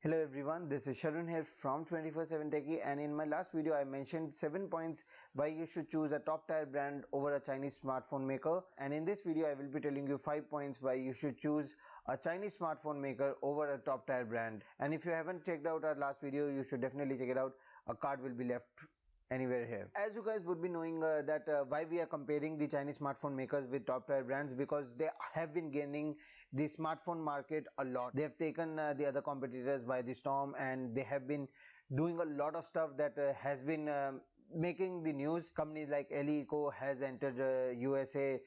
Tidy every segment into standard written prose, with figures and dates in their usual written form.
Hello everyone, this is Sharun here from 24/7 Techie, and in my last video I mentioned 7 points why you should choose a top tier brand over a Chinese smartphone maker, and in this video I will be telling you 5 points why you should choose a Chinese smartphone maker over a top tier brand. And if you haven't checked out our last video, you should definitely check it out. A card will be left anywhere here. As you guys would be knowing that why we are comparing the Chinese smartphone makers with top tier brands, because they have been gaining the smartphone market a lot. They have taken the other competitors by the storm, and they have been doing a lot of stuff that has been making the news. Companies like Eco has entered USA.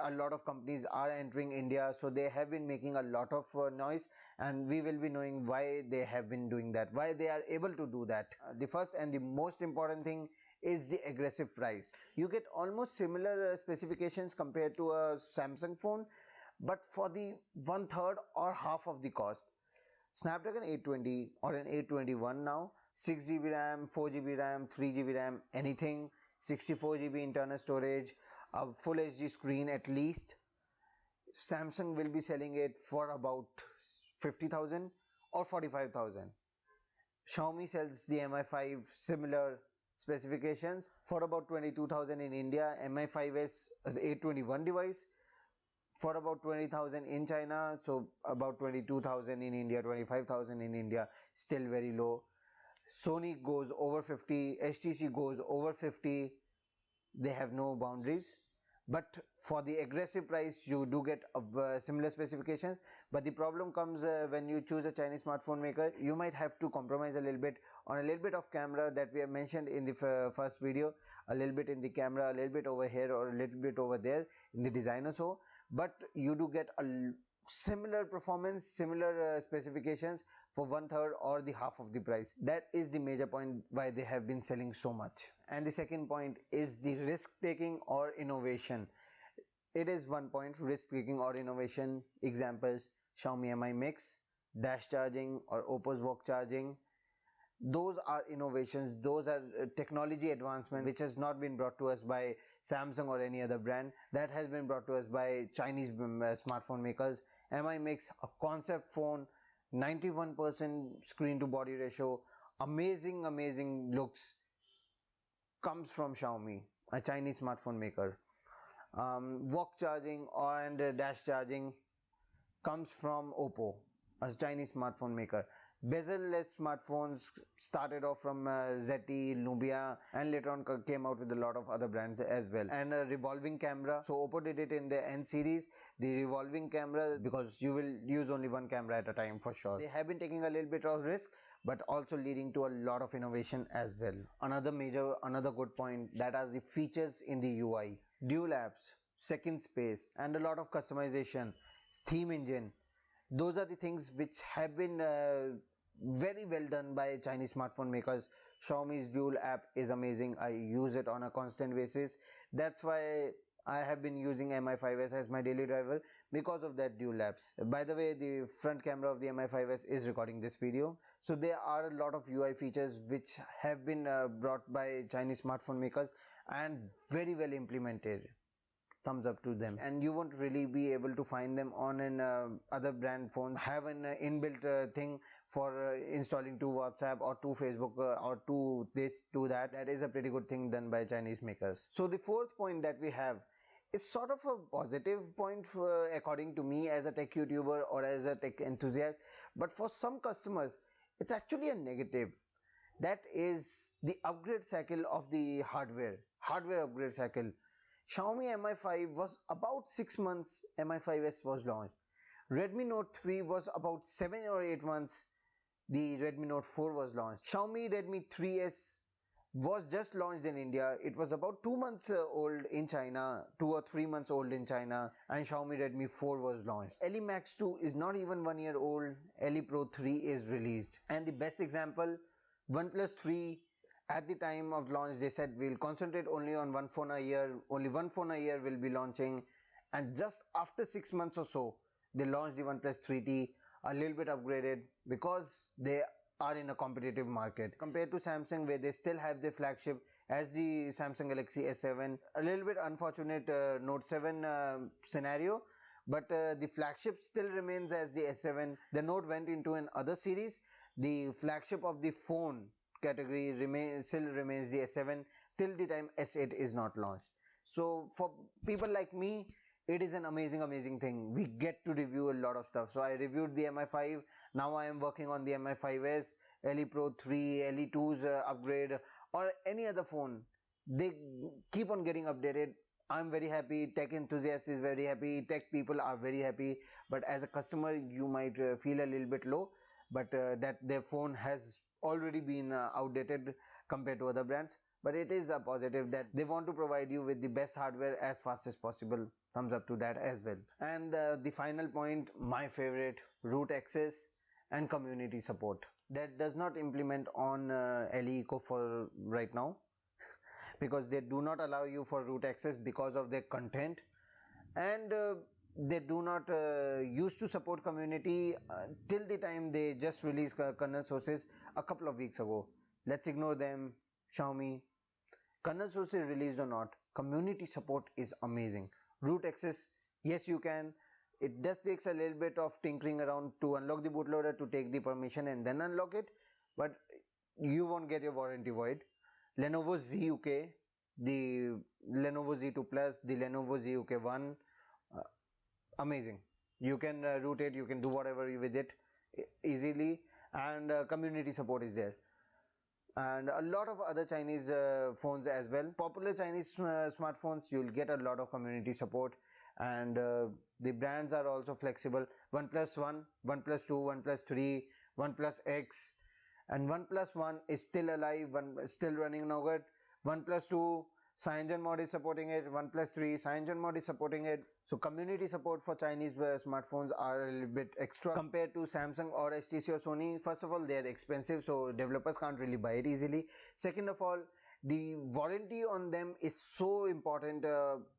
A lot of companies are entering India, so they have been making a lot of noise, and we will be knowing why they have been doing that, why they are able to do that. The first and the most important thing is the aggressive price. You get almost similar specifications compared to a Samsung phone, but for the one third or half of the cost. Snapdragon 820 or an 821 now, 6GB RAM, 4GB RAM, 3GB RAM, anything, 64GB internal storage, a full HD screen at least. Samsung will be selling it for about 50,000 or 45,000. Xiaomi sells the MI5 similar specifications for about 22,000 in India. MI5S is 821 device for about 20,000 in China, so about 22,000 in India, 25,000 in India, still very low. Sony goes over 50, HTC goes over 50. They have no boundaries, but for the aggressive price you do get similar specifications. But the problem comes when you choose a Chinese smartphone maker, you might have to compromise a little bit on a little bit of camera that we have mentioned in the first video, a little bit in the camera, a little bit over here or a little bit over there in the design or so, but you do get a similar performance, similar specifications for one third or the half of the price. That is the major point why they have been selling so much. And the second point is the risk taking or innovation. It is one point, risk taking or innovation. Examples: Xiaomi Mi Mix, dash charging, or Oppo's VOOC charging. Those are innovations, those are technology advancements which has not been brought to us by Samsung or any other brand. That has been brought to us by Chinese smartphone makers. Mi Mix, a concept phone, 91% screen to body ratio, amazing looks, comes from Xiaomi, a Chinese smartphone maker. VOOC charging and dash charging comes from Oppo, a Chinese smartphone maker. Bezel-less smartphones started off from ZTE, Nubia, and later on came out with a lot of other brands as well. And a revolving camera. So Oppo did it in the N series, the revolving camera, because you will use only one camera at a time for sure. They have been taking a little bit of risk, but also leading to a lot of innovation as well. Another good point, that are the features in the UI. Dual apps, second space, and a lot of customization, theme engine. Those are the things which have been very well done by Chinese smartphone makers. Xiaomi's dual app is amazing. I use it on a constant basis. That's why I have been using Mi5S as my daily driver, because of that dual apps. By the way, the front camera of the Mi5S is recording this video. So there are a lot of UI features which have been brought by Chinese smartphone makers and very well implemented. Thumbs up to them. And you won't really be able to find them on an other brand phones. Have an inbuilt thing for installing to WhatsApp or to Facebook or to this, to that. That is a pretty good thing done by Chinese makers. So the fourth point that we have is sort of a positive point for, according to me, as a tech YouTuber or as a tech enthusiast, but for some customers it's actually a negative. That is the upgrade cycle of the hardware upgrade cycle. Xiaomi Mi5 was about 6 months Mi5S was launched. Redmi Note 3 was about 7 or 8 months the Redmi Note 4 was launched. Xiaomi Redmi 3S was just launched in India. It was about 2 months old in China, 2 or 3 months old in China, and Xiaomi Redmi 4 was launched. LE Max 2 is not even 1 year old. LE Pro 3 is released. And the best example, OnePlus 3. At the time of launch, they said we'll concentrate only on one phone a year, only one phone a year will be launching, and just after 6 months or so, they launched the OnePlus 3T, a little bit upgraded, because they are in a competitive market compared to Samsung, where they still have their flagship as the Samsung Galaxy S7. A little bit unfortunate Note 7 scenario, but the flagship still remains as the S7. The Note went into an other series. the flagship of the phone category still remains the S7 till the time S8 is not launched. So for people like me, it is an amazing thing. We get to review a lot of stuff. So I reviewed the Mi 5. Now I am working on the Mi 5s, LE Pro 3, LE2's upgrade, or any other phone. They keep on getting updated. I'm very happy. Tech enthusiast is very happy. Tech people are very happy. But as a customer, you might feel a little bit low. But that their phone has already been outdated compared to other brands. But it is a positive that they want to provide you with the best hardware as fast as possible. Thumbs up to that as well. And the final point, my favorite, root access and community support. That does not implement on LE Eco for right now, because they do not allow you for root access because of their content, and they do not used to support community till the time they just released kernel sources a couple of weeks ago. Let's ignore them. Xiaomi, kernel sources released or not, community support is amazing. Root access, yes you can. It does takes a little bit of tinkering around to unlock the bootloader, to take the permission and then unlock it, but you won't get your warranty void. Lenovo ZUK, the Lenovo Z2 Plus, the Lenovo ZUK 1, uh, amazing. You can root it, you can do whatever with it easily, and community support is there. And a lot of other Chinese phones as well. Popular Chinese smartphones, you'll get a lot of community support, and the brands are also flexible. OnePlus 1, OnePlus 2, OnePlus 3, OnePlus X, and OnePlus 1 is still alive, still running now good. OnePlus 2, CyanogenMod mod is supporting it. OnePlus 3, CyanogenMod mod is supporting it. So community support for Chinese smartphones are a little bit extra compared to Samsung or HTC or Sony. First of all, they are expensive, so developers can't really buy it easily. Second of all, the warranty on them is so important,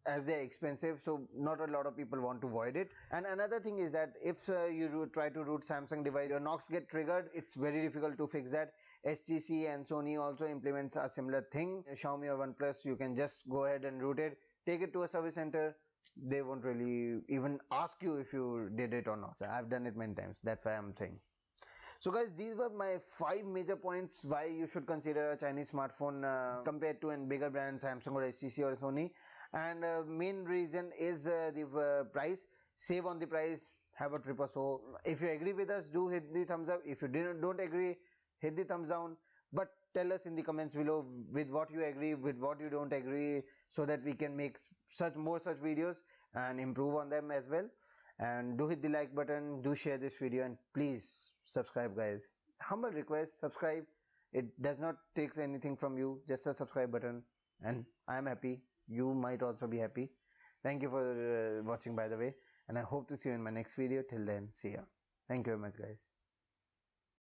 as they're expensive, so not a lot of people want to void it. And another thing is that if you try to root Samsung device, your knocks get triggered. It's very difficult to fix that. HTC and Sony also implements a similar thing. Xiaomi or OnePlus, you can just go ahead and root it, take it to a service center. They won't really even ask you if you did it or not. So I've done it many times, that's why I'm saying. So guys, these were my 5 major points why you should consider a Chinese smartphone compared to a bigger brand, Samsung or HTC or Sony. And main reason is the price. Save on the price, have a trip or so. If you agree with us, do hit the thumbs up. If you don't agree, hit the thumbs down. But tell us in the comments below with what you agree, with what you don't agree, so that we can make more such videos and improve on them as well. And do hit the like button, do share this video, and please subscribe guys. Humble request, subscribe. It does not take anything from you, just a subscribe button, and I am happy. You might also be happy. Thank you for watching by the way, and I hope to see you in my next video. Till then, see ya. Thank you very much guys.